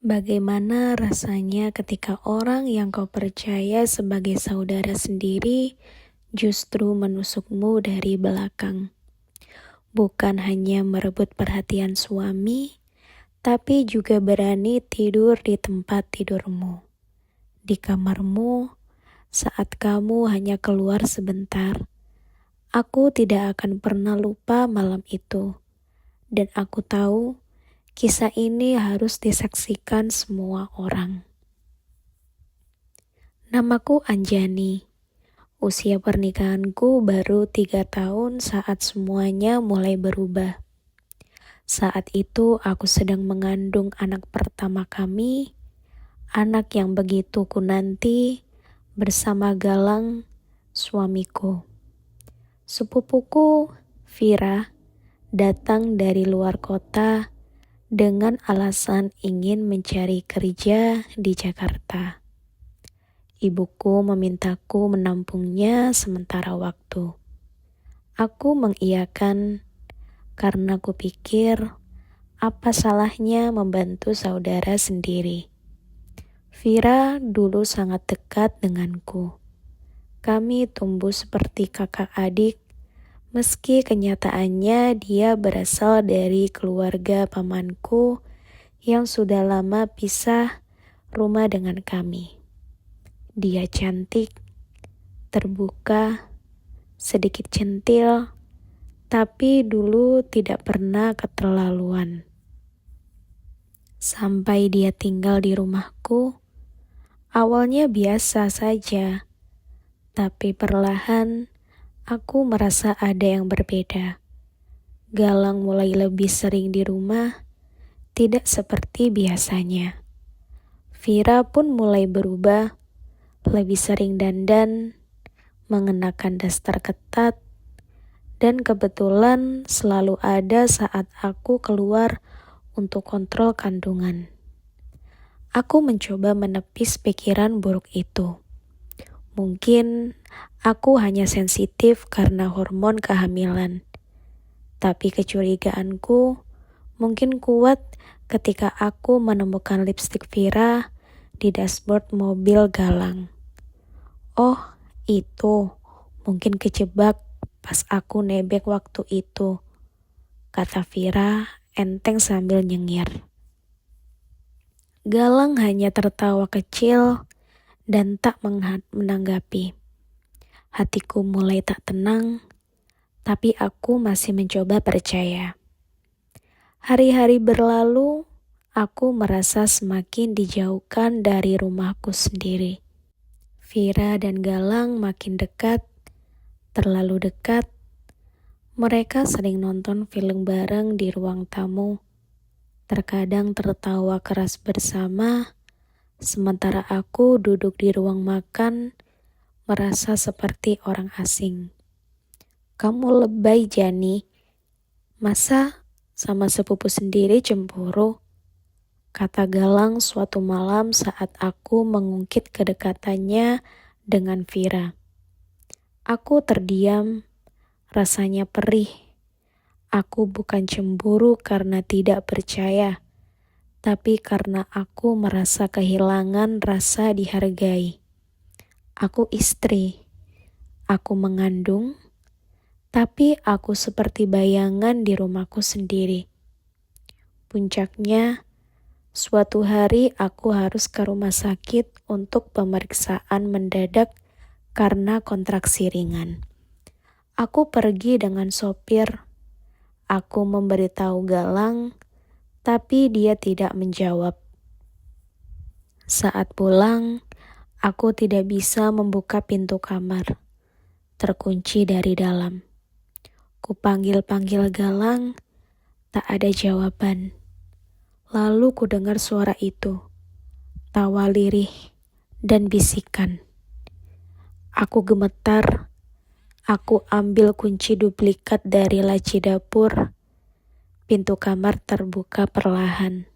Bagaimana rasanya ketika orang yang kau percaya sebagai saudara sendiri justru menusukmu dari belakang? Bukan hanya merebut perhatian suami, tapi juga berani tidur di tempat tidurmu, di kamarmu, saat kamu hanya keluar sebentar. Aku tidak akan pernah lupa malam itu, dan aku tahu kisah ini harus disaksikan semua orang. Namaku Anjani. Usia pernikahanku baru 3 tahun saat semuanya mulai berubah. Saat itu aku sedang mengandung anak pertama kami, anak yang begitu ku nanti bersama Galang, suamiku. Sepupuku, Vira, datang dari luar kota dengan alasan ingin mencari kerja di Jakarta. Ibuku memintaku menampungnya sementara waktu. Aku mengiyakan karena kupikir apa salahnya membantu saudara sendiri. Vira dulu sangat dekat denganku. Kami tumbuh seperti kakak adik, meski kenyataannya dia berasal dari keluarga pamanku yang sudah lama pisah rumah dengan kami. Dia cantik, terbuka, sedikit centil, tapi dulu tidak pernah keterlaluan. Sampai dia tinggal di rumahku, awalnya biasa saja, tapi perlahan aku merasa ada yang berbeda. Galang mulai lebih sering di rumah, tidak seperti biasanya. Vira pun mulai berubah, lebih sering dandan, mengenakan daster ketat, dan kebetulan selalu ada saat aku keluar untuk kontrol kandungan. Aku mencoba menepis pikiran buruk itu. Mungkin aku hanya sensitif karena hormon kehamilan. Tapi kecurigaanku mungkin kuat ketika aku menemukan lipstik Vira di dashboard mobil Galang. Oh, itu mungkin kejebak pas aku nebeng waktu itu, kata Vira enteng sambil nyengir. Galang hanya tertawa kecil dan tak menanggapi. Hatiku mulai tak tenang, tapi aku masih mencoba percaya. Hari-hari berlalu, aku merasa semakin dijauhkan dari rumahku sendiri. Vira dan Galang makin dekat, terlalu dekat. Mereka sering nonton film bareng di ruang tamu. Terkadang tertawa keras bersama, sementara aku duduk di ruang makan, merasa seperti orang asing. Kamu lebay, Jani. Masa sama sepupu sendiri cemburu? Kata Galang suatu malam saat aku mengungkit kedekatannya dengan Vira. Aku terdiam, rasanya perih. Aku bukan cemburu karena tidak percaya, tapi karena aku merasa kehilangan rasa dihargai. Aku istri, aku mengandung, tapi aku seperti bayangan di rumahku sendiri. Puncaknya, suatu hari aku harus ke rumah sakit untuk pemeriksaan mendadak karena kontraksi ringan. Aku pergi dengan sopir. Aku memberitahu Galang, tapi dia tidak menjawab. Saat pulang, aku tidak bisa membuka pintu kamar. Terkunci dari dalam. Kupanggil-panggil Galang, tak ada jawaban. Lalu ku dengar suara itu, tawa lirih dan bisikan. Aku gemetar. Aku ambil kunci duplikat dari laci dapur. Pintu kamar terbuka perlahan.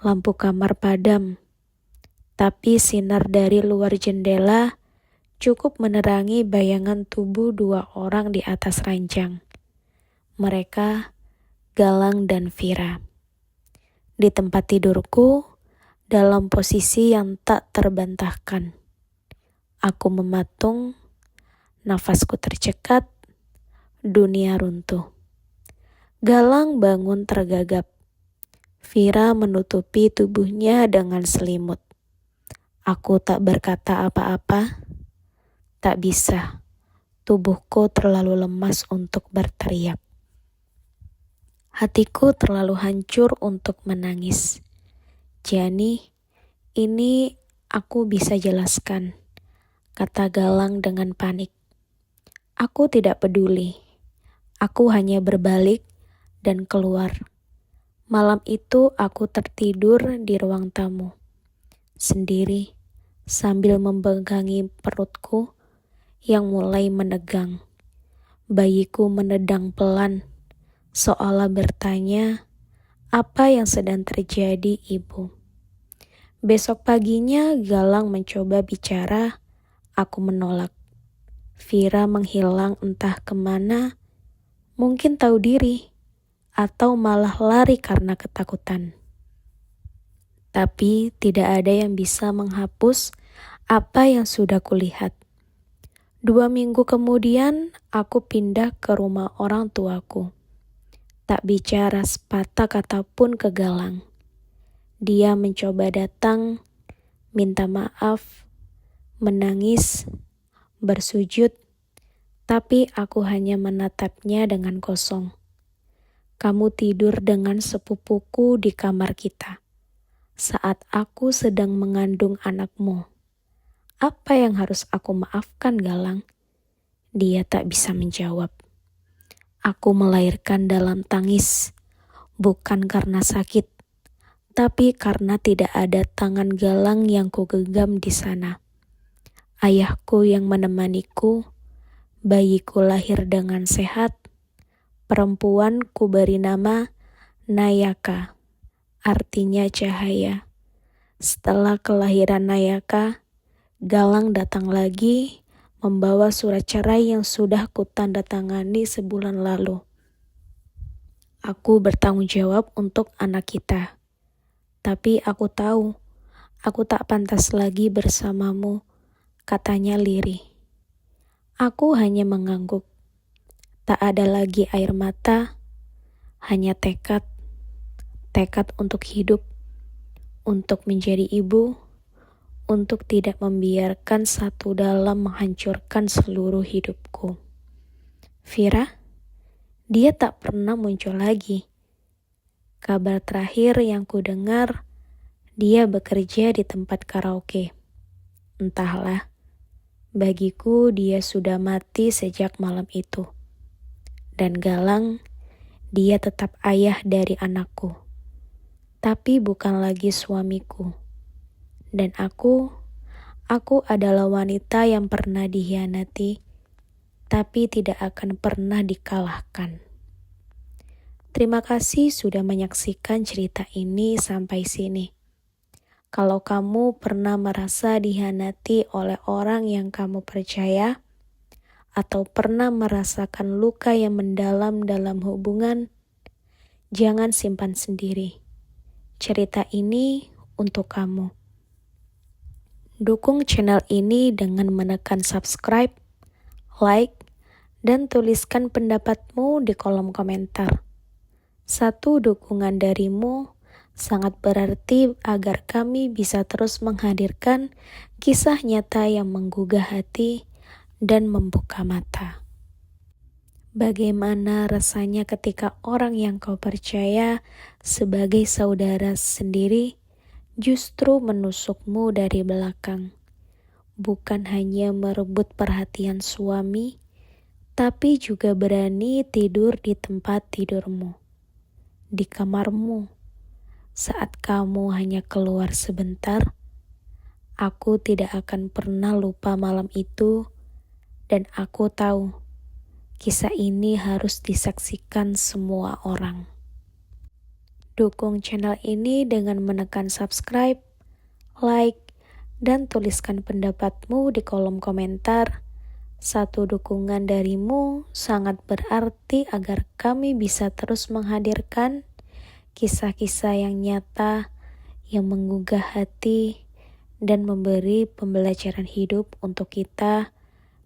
Lampu kamar padam, tapi sinar dari luar jendela cukup menerangi bayangan tubuh 2 orang di atas ranjang. Mereka, Galang dan Vira. Di tempat tidurku, dalam posisi yang tak terbantahkan. Aku mematung, nafasku tercekat, dunia runtuh. Galang bangun tergagap. Vira menutupi tubuhnya dengan selimut. Aku tak berkata apa-apa. Tak bisa. Tubuhku terlalu lemas untuk berteriak. Hatiku terlalu hancur untuk menangis. Jani, ini aku bisa jelaskan, kata Galang dengan panik. Aku tidak peduli. Aku hanya berbalik dan keluar. Malam itu aku tertidur di ruang tamu, sendiri, sambil memegangi perutku yang mulai menegang. Bayiku menedang pelan, seolah bertanya, apa yang sedang terjadi, Ibu? Besok paginya Galang mencoba bicara, aku menolak. Vira menghilang entah kemana, mungkin tahu diri, atau malah lari karena ketakutan. Tapi tidak ada yang bisa menghapus apa yang sudah kulihat. 2 minggu kemudian aku pindah ke rumah orang tuaku. Tak bicara sepatah kata pun ke Galang. Dia mencoba datang, minta maaf, menangis, bersujud, tapi aku hanya menatapnya dengan kosong. Kamu tidur dengan sepupuku di kamar kita, saat aku sedang mengandung anakmu. Apa yang harus aku maafkan, Galang? Dia tak bisa menjawab. Aku melahirkan dalam tangis, bukan karena sakit, tapi karena tidak ada tangan Galang yang kugenggam di sana. Ayahku yang menemaniku, bayiku lahir dengan sehat, perempuan ku beri nama Nayaka, artinya cahaya. Setelah kelahiran Nayaka, Galang datang lagi, membawa surat cerai yang sudah kutandatangani sebulan lalu. Aku bertanggung jawab untuk anak kita. Tapi aku tahu, aku tak pantas lagi bersamamu, katanya lirih. Aku hanya mengangguk. Tak ada lagi air mata, hanya tekad. Tekad untuk hidup, untuk menjadi ibu, untuk tidak membiarkan satu dalam menghancurkan seluruh hidupku. Vira, dia tak pernah muncul lagi. Kabar terakhir yang ku dengar, dia bekerja di tempat karaoke. Entahlah, bagiku dia sudah mati sejak malam itu. Dan Galang, dia tetap ayah dari anakku. Tapi bukan lagi suamiku. Dan aku adalah wanita yang pernah dikhianati, tapi tidak akan pernah dikalahkan. Terima kasih sudah menyaksikan cerita ini sampai sini. Kalau kamu pernah merasa dikhianati oleh orang yang kamu percaya, atau pernah merasakan luka yang mendalam dalam hubungan, jangan simpan sendiri. Cerita ini untuk kamu. Dukung channel ini dengan menekan subscribe, like, dan tuliskan pendapatmu di kolom komentar. Satu dukungan darimu sangat berarti agar kami bisa terus menghadirkan kisah nyata yang menggugah hati dan membuka mata. Bagaimana rasanya ketika orang yang kau percaya sebagai saudara sendiri justru menusukmu dari belakang, bukan hanya merebut perhatian suami, tapi juga berani tidur di tempat tidurmu, di kamarmu, saat kamu hanya keluar sebentar. Aku tidak akan pernah lupa malam itu, dan aku tahu kisah ini harus disaksikan semua orang. Dukung channel ini dengan menekan subscribe, like, dan tuliskan pendapatmu di kolom komentar. Satu dukungan darimu sangat berarti agar kami bisa terus menghadirkan kisah-kisah yang nyata yang menggugah hati dan memberi pembelajaran hidup untuk kita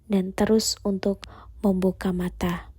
dan terus untuk membuka mata.